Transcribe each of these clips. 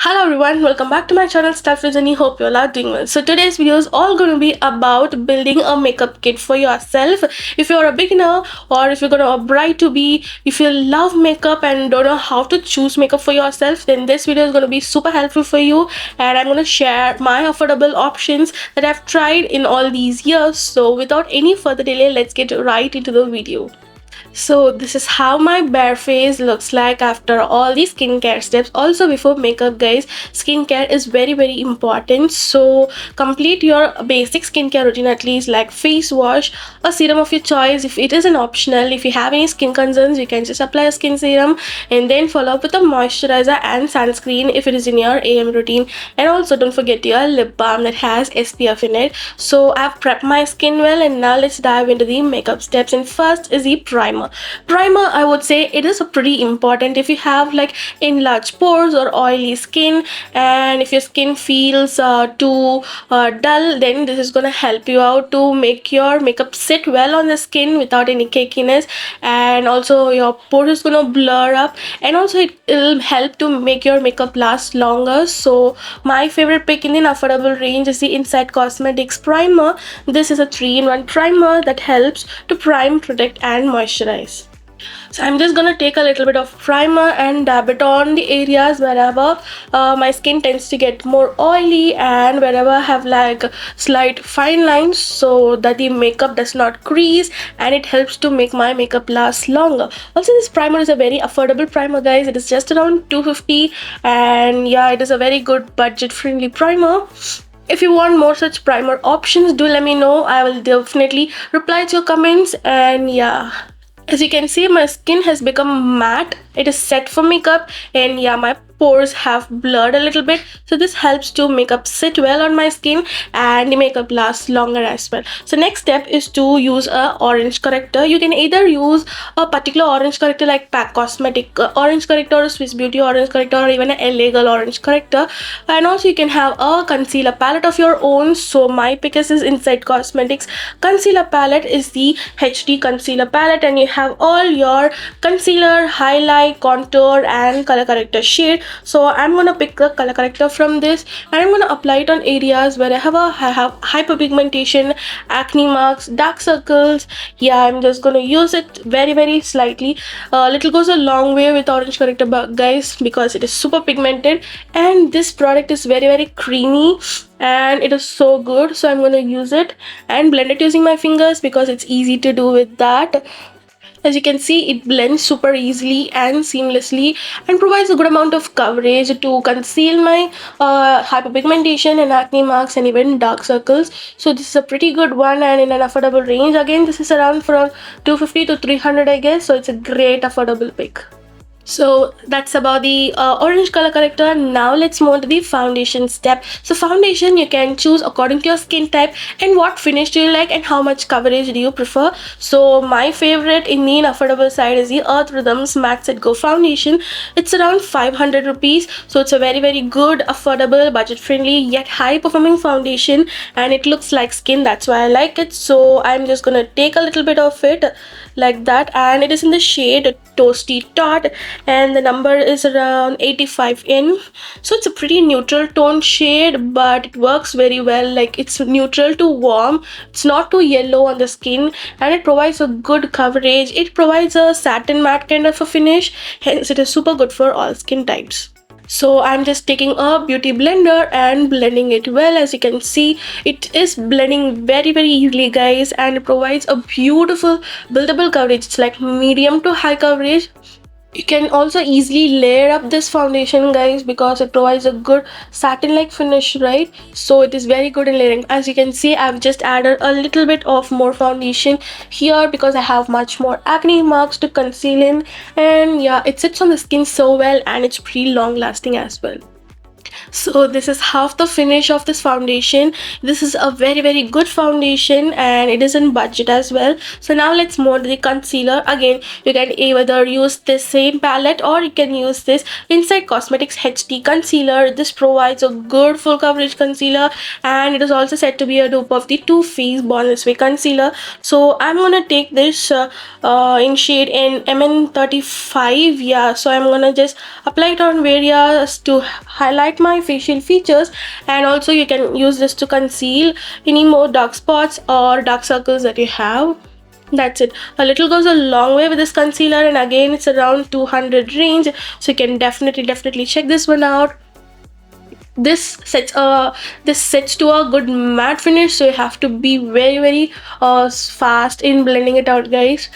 Hello everyone, welcome back to my channel Stylefit with Janani. Hope you all are doing well. So today's video is all going to be about building a makeup kit for yourself. If you're a beginner or if you're gonna a bride to be, if you love makeup and don't know how to choose makeup for yourself, then this video is going to be super helpful for you. And I'm going to share my affordable options that I've tried in all these years. So without any further delay, let's get right into the video. So this is how my bare face looks like after all these skincare steps. Also before makeup guys, skincare is very important. So complete your basic skincare routine at least, like face wash, a serum of your choice if it is an optional. If you have any skin concerns, you can just apply a skin serum and then follow up with a moisturizer and sunscreen if it is in your AM routine. And also don't forget your lip balm that has SPF in it. So I've prepped my skin well, and now let's dive into the makeup steps. And first is the primer. I would say it is a pretty important if you have like enlarged pores or oily skin, and if your skin feels too dull, then this is gonna help you out to make your makeup sit well on the skin without any cakiness, and also your pores is gonna blur up, and also it will help to make your makeup last longer. So my favorite pick in the affordable range is the Inside Cosmetics primer. This is a 3-in-1 primer that helps to prime, protect and moisturize. So I'm just gonna take a little bit of primer and dab it on the areas wherever my skin tends to get more oily and wherever I have like slight fine lines, so that the makeup does not crease, and it helps to make my makeup last longer. Also, this primer is a very affordable primer guys. It is just around 250, and yeah, it is a very good budget friendly primer. If you want more such primer options, do let me know. I will definitely reply to your comments. And yeah, as you can see, my skin has become matte. It is set for makeup, and yeah, my pores have blurred a little bit, so this helps to makeup sit well on my skin and the makeup lasts longer as well. So next step is to use a orange corrector. You can either use a particular orange corrector like Pack Cosmetic orange corrector, or Swiss Beauty orange corrector, or even a LA Girl orange corrector. And also you can have a concealer palette of your own. So my pick is Inside Cosmetics concealer palette. Is the HD concealer palette, and you have all your concealer, highlight, contour and color corrector shade. So I'm gonna pick the color corrector from this, and I'm gonna apply it on areas where I have hyperpigmentation, acne marks, dark circles. Yeah, I'm just gonna use it very slightly. Little goes a long way with orange corrector guys, because it is super pigmented, and this product is very creamy and it is so good. So I'm gonna use it and blend it using my fingers because it's easy to do with that. As you can see, it blends super easily and seamlessly and provides a good amount of coverage to conceal my hyperpigmentation and acne marks and even dark circles. So this is a pretty good one and in an affordable range. Again, this is around from 250 to 300 I guess, so it's a great affordable pick. So that's about the orange color corrector. Now let's move on to the foundation step. So foundation, you can choose according to your skin type and what finish do you like and how much coverage do you prefer. So my favorite in the affordable side is the Earth Rhythms Matte Set Go foundation. It's around 500 rupees, so it's a very good, affordable, budget friendly yet high performing foundation, and it looks like skin. That's why I like it. So I'm just gonna take a little bit of it like that, and it is in the shade Toasty Tart, and the number is around 85 in. So it's a pretty neutral tone shade, but it works very well. Like, it's neutral to warm, it's not too yellow on the skin, and it provides a good coverage. It provides a satin matte kind of a finish, hence it is super good for all skin types. So I'm just taking a beauty blender and blending it well. As you can see, it is blending very easily guys, and it provides a beautiful buildable coverage. It's like medium to high coverage. You can also easily layer up this foundation guys, because it provides a good satin like finish, right? So it is very good in layering. As you can see, I've just added a little bit of more foundation here because I have much more acne marks to conceal in, and yeah, it sits on the skin so well and it's pretty long lasting as well. So this is half the finish of this foundation. This is a very good foundation and it is in budget as well. So now let's move on to the concealer. Again, you can either use this same palette or you can use this Inside Cosmetics HD concealer. This provides a good full coverage concealer and it is also said to be a dupe of the Too Faced Born This Way concealer. So I'm gonna take this in shade in MN35. Yeah, so I'm gonna just apply it on areas to highlight my facial features, and also you can use this to conceal any more dark spots or dark circles that you have. That's it. A little goes a long way with this concealer, and again it's around 200 range, so you can definitely check this one out. This sets to a good matte finish, so you have to be very fast in blending it out, guys.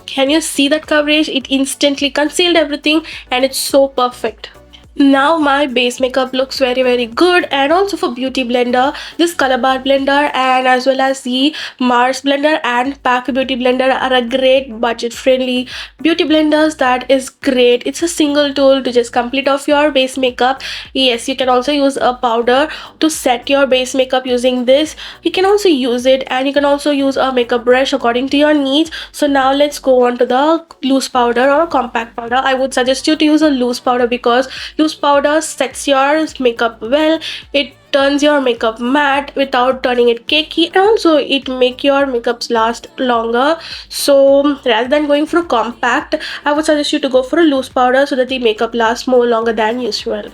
Can you see that coverage? It instantly concealed everything and it's so perfect. Now my base makeup looks very good, and also for beauty blender, this color bar blender and as well as the Mars blender and Pack beauty blender are a great budget friendly beauty blenders. That is great. It's a single tool to just complete off your base makeup. Yes, you can also use a powder to set your base makeup using this. You can also use it, and you can also use a makeup brush according to your needs. So now let's go on to the loose powder or compact powder. I would suggest you to use a loose powder because loose powder sets your makeup well. It turns your makeup matte without turning it cakey, and also it make your makeups last longer. So rather than going for a compact, I would suggest you to go for a loose powder so that the makeup lasts more longer than usual.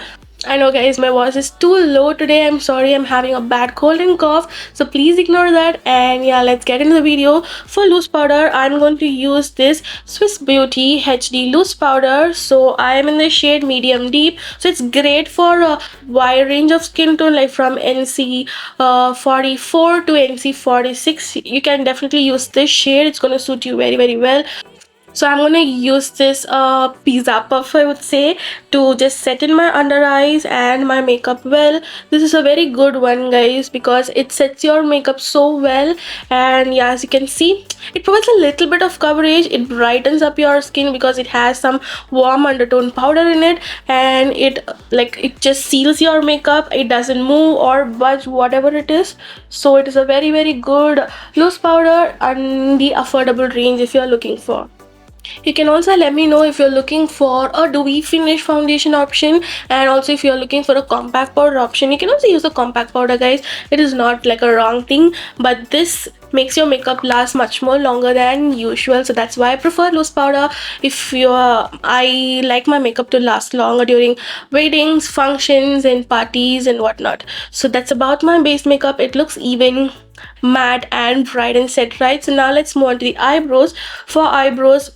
I know, guys, my voice is too low today. I'm sorry, I'm having a bad cold and cough, so please ignore that. And yeah, let's get into the video. For loose powder, I'm going to use this Swiss Beauty HD loose powder. So I am in the shade medium deep, so it's great for a wide range of skin tone, like from NC 44 to NC 46. You can definitely use this shade. It's going to suit you very well. So I'm gonna use this pizza puff, I would say, to just set in my under eyes and my makeup well. This is a very good one, guys, because it sets your makeup so well. And yeah, as you can see, it provides a little bit of coverage. It brightens up your skin because it has some warm undertone powder in it, and it just seals your makeup. It doesn't move or budge, whatever it is. So it is a very good loose powder and the affordable range if you're looking for. You can also let me know if you're looking for a dewy finish foundation option, and also if you're looking for a compact powder option. You can also use a compact powder, guys. It is not like a wrong thing, but this makes your makeup last much more longer than usual, so that's why I prefer loose powder. I like my makeup to last longer during weddings, functions and parties and whatnot. So that's about my base makeup. It looks even, matte and bright and set right. So now let's move on to the eyebrows. For eyebrows,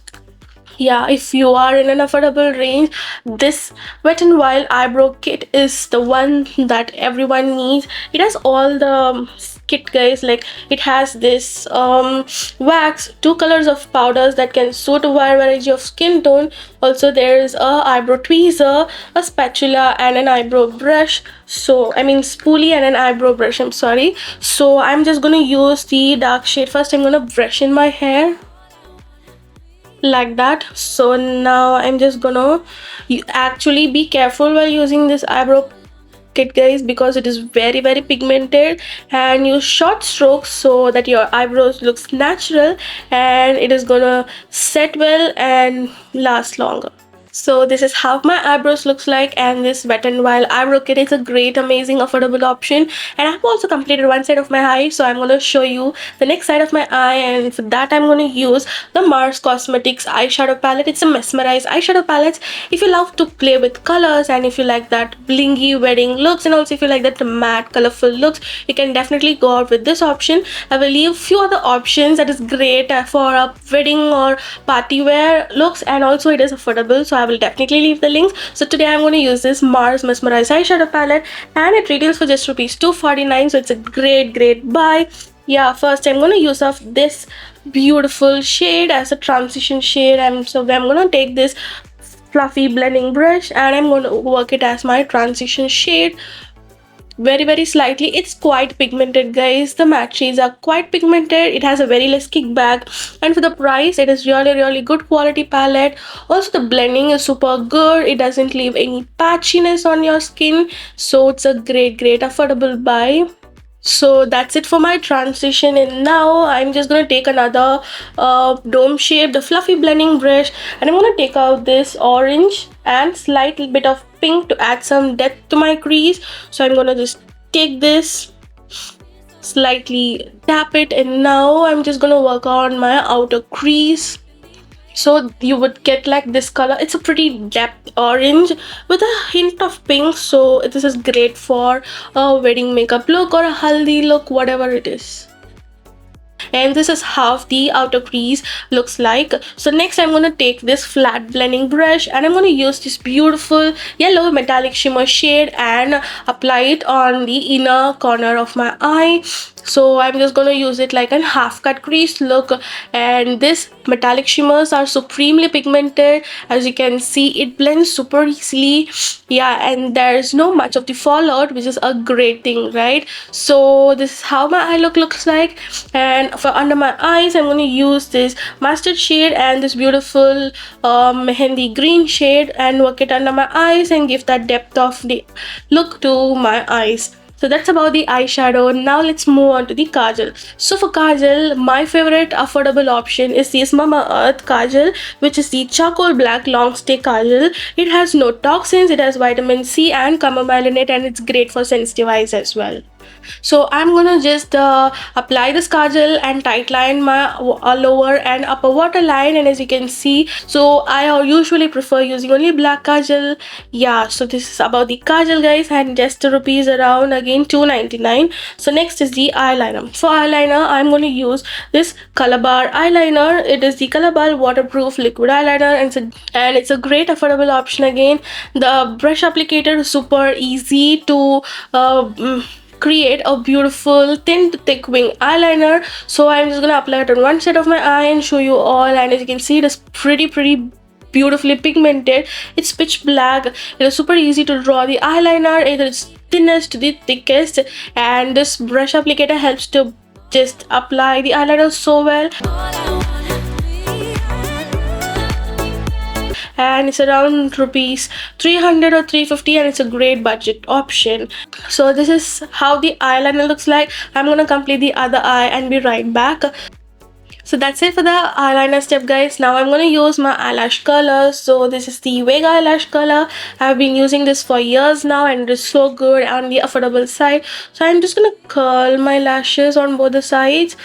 yeah, if you are in an affordable range, this Wet n Wild eyebrow kit is the one that everyone needs. It has all the kit, guys. Like, it has this wax, two colors of powders that can suit a wide variety of skin tone. Also, there is a eyebrow tweezer, a spatula and an eyebrow brush. So I mean spoolie and an eyebrow brush, I'm sorry. So I'm just gonna use the dark shade first. I'm gonna brush in my hair like that. So now I'm just gonna actually be careful while using this eyebrow kit, guys, because it is very pigmented, and use short strokes so that your eyebrows looks natural and it is gonna set well and last longer. So this is how my eyebrows looks like, and this Wet n Wild eyebrow kit is a great, amazing, affordable option. And I've also completed one side of my eye, so I'm going to show you the next side of my eye, and for that I'm going to use the Mars Cosmetics eyeshadow palette. It's a mesmerized eyeshadow palette. If you love to play with colors, and if you like that blingy wedding looks, and also if you like that matte colorful looks, you can definitely go out with this option. I will leave few other options that is great for a wedding or party wear looks, and also it is affordable, so I will definitely leave the links. So today I'm going to use this Mars mesmerized eyeshadow palette, and it retails for just rupees 249, so it's a great buy. Yeah, first I'm going to use of this beautiful shade as a transition shade. I'm going to take this fluffy blending brush and I'm going to work it as my transition shade. very slightly. It's quite pigmented, guys. The matte shades are quite pigmented. It has a very less kickback, and for the price it is really good quality palette. Also the blending is super good. It doesn't leave any patchiness on your skin, so it's a great affordable buy. So that's it for my transition, and now I'm just gonna take another dome shape, the fluffy blending brush, and I'm gonna take out this orange and slight bit of pink to add some depth to my crease. So I'm gonna just take this, slightly tap it, and now I'm just gonna work on my outer crease. So you would get like this color. It's a pretty depth orange with a hint of pink, so this is great for a wedding makeup look or a haldi look, whatever it is. And this is how the outer crease looks like. So next I'm going to take this flat blending brush, and I'm going to use this beautiful yellow metallic shimmer shade and apply it on the inner corner of my eye. So I'm just going to use it like a half cut crease look, and this metallic shimmers are supremely pigmented. As you can see, it blends super easily, yeah, and there's no much of the fallout, which is a great thing, right? So this is how my eye look looks like. And for under my eyes, I'm going to use this mustard shade and this beautiful mehendi green shade and work it under my eyes and give that depth of the look to my eyes. So that's about the eyeshadow. Now let's move on to the kajal. So for kajal, my favorite affordable option is this Mama Earth kajal, which is the charcoal black long stay kajal. It has no toxins, it has vitamin C and chamomile in it, and it's great for sensitive eyes as well. So I'm gonna just apply this kajal and tight line my lower and upper waterline, and as you can see, so I usually prefer using only black kajal. Yeah, so this is about the kajal, guys, and just rupees around again 2.99. So next is the eyeliner. For eyeliner, I'm going to use this Calabar eyeliner. It is the Calabar waterproof liquid eyeliner, and it's a great affordable option again. The brush applicator is super easy to create a beautiful thin to thick wing eyeliner. So I'm just gonna apply it on one side of my eye and show you all, and as you can see, it is pretty beautifully pigmented. It's pitch black. It is super easy to draw the eyeliner, either it's thinnest to the thickest, and this brush applicator helps to just apply the eyeliner so well. And it's around rupees 300 or 350, and it's a great budget option. So this is how the eyeliner looks like. I'm gonna complete the other eye and be right back. So that's it for the eyeliner step, guys. Now I'm going to use my eyelash color. So this is the Vega eyelash color. I've been using this for years now, and it is so good on the affordable side. So I'm just going to curl my lashes on both the sides.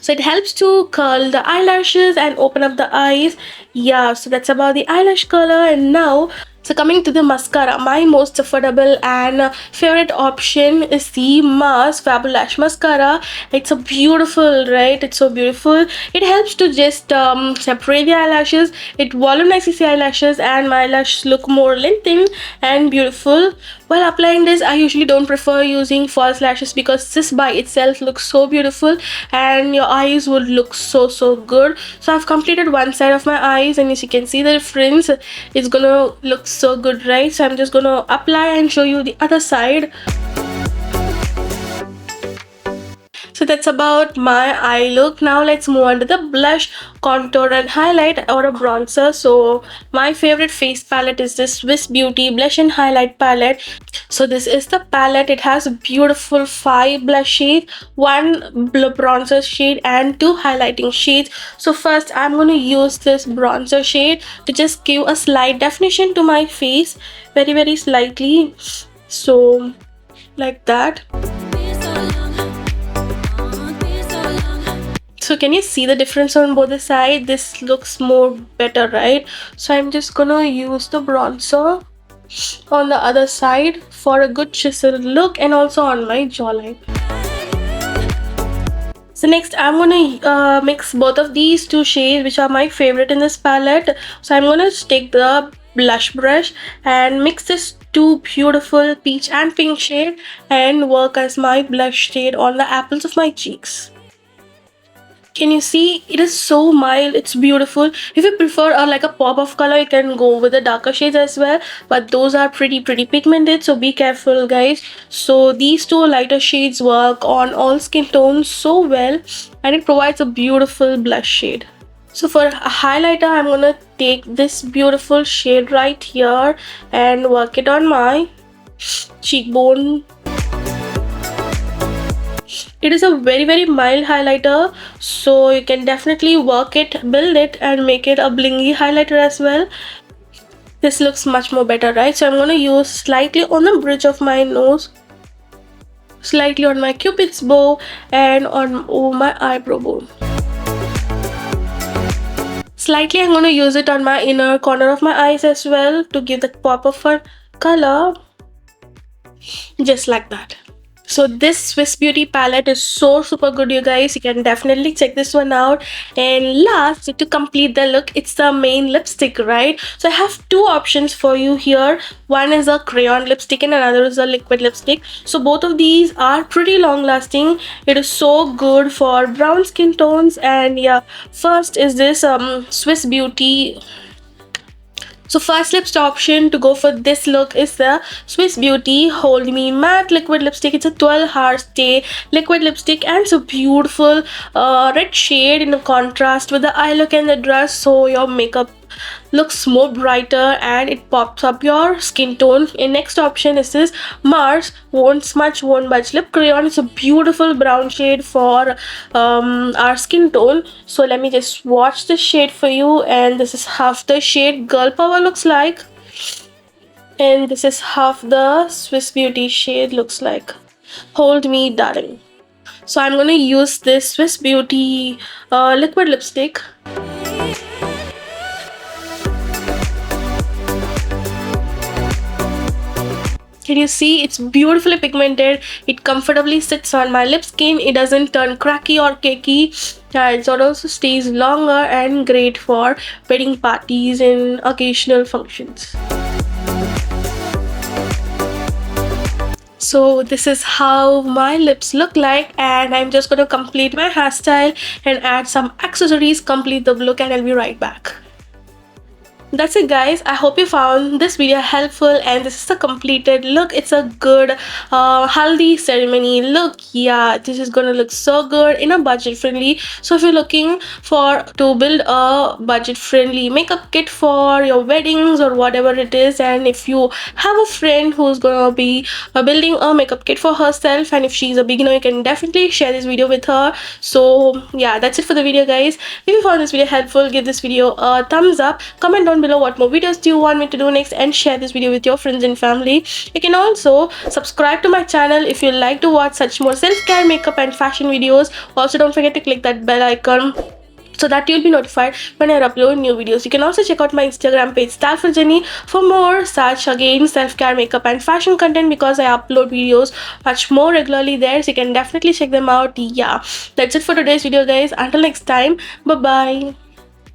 So it helps to curl the eyelashes and open up the eyes. Yeah, so that's about the eyelash color. And now, so coming to the mascara, my most affordable and favorite option is the Mars Fabulash Mascara. It's a beautiful, right? It's so beautiful. It helps to just separate the eyelashes. It volumizes the eyelashes, and my eyelashes look more lengthened and beautiful. While applying this, I usually don't prefer using false lashes because this by itself looks so beautiful and your eyes would look so good. So I've completed one side of my eyes, and as you can see the difference, it's gonna look so good, right? So I'm just gonna apply and show you the other side. So that's about my eye look. Now let's move on to the blush, contour and highlight or a bronzer. So my favorite face palette is this Swiss Beauty blush and highlight palette. So this is the palette. It has a beautiful 5 blush shades, 1 bronzer shade and 2 highlighting shades. So first I'm going to use this bronzer shade to just give a slight definition to my face, very slightly, so like that. So can you see the difference on both the sides? This looks more better, right? So I'm just gonna use the bronzer on the other side for a good chiseled look, and also on my jawline. So next I'm gonna mix both of these two shades, which are my favorite in this palette. So I'm gonna take the blush brush and mix this two beautiful peach and pink shade and work as my blush shade on the apples of my cheeks. Can you see? It is so mild. It's beautiful. If you prefer like a pop of color, you can go with the darker shades as well. But those are pretty pigmented, so be careful, guys. So these two lighter shades work on all skin tones so well, and it provides a beautiful blush shade. So for a highlighter, I'm gonna take this beautiful shade right here and work it on my cheekbone. It is a very mild highlighter, so you can definitely work it, build it, and make it a blingy highlighter as well. This looks much more better, right? So I'm going to use slightly on the bridge of my nose, slightly on my cupid's bow, and on my eyebrow bone. Slightly I'm going to use it on my inner corner of my eyes as well to give the pop of a color, just like that. So this Swiss Beauty palette is so super good, you guys. You can definitely check this one out. And last, to complete the look, it's the main lipstick, right? So I have two options for you here. One is a crayon lipstick and another is a liquid lipstick. So both of these are pretty long lasting. It is so good for brown skin tones. And yeah, first is this Swiss Beauty. So first lipstick option to go for this look is the Swiss Beauty Hold Me Matte Liquid Lipstick. It's a 12-hour stay liquid lipstick and it's a beautiful red shade in contrast with the eye look and the dress, so your makeup looks more brighter and it pops up your skin tone. And next option is this Mars Won't Smudge Won't Budge Lip Crayon. It's a beautiful brown shade for our skin tone. So let me just swatch this shade for you, and this is half the shade Girl Power looks like, and this is half the Swiss Beauty shade looks like Hold Me Darling. So I'm gonna use this Swiss Beauty liquid lipstick. Can you see? It's beautifully pigmented. It comfortably sits on my lip skin. It doesn't turn cracky or cakey. And it also stays longer and great for wedding parties and occasional functions. So this is how my lips look like, and I'm just going to complete my hairstyle and add some accessories, complete the look, and I'll be right back. That's it, guys. I hope you found this video helpful, and this is the completed look. It's a good haldi ceremony look. Yeah, this is gonna look so good in a budget friendly. So if you're looking for to build a budget friendly makeup kit for your weddings or whatever it is, and if you have a friend who's gonna be building a makeup kit for herself, and if she's a beginner, you can definitely share this video with her. So yeah, that's it for the video, guys. If you found this video helpful, give this video a thumbs up, comment down below what more videos do you want me to do next, and share this video with your friends and family. You can also subscribe to my channel if you like to watch such more self-care, makeup and fashion videos. Also don't forget to click that bell icon so that you'll be notified when I upload new videos. You can also check out my Instagram page Stylefit for more such again self-care, makeup and fashion content, because I upload videos much more regularly there, so you can definitely check them out. Yeah, that's it for today's video, guys. Until next time, bye bye.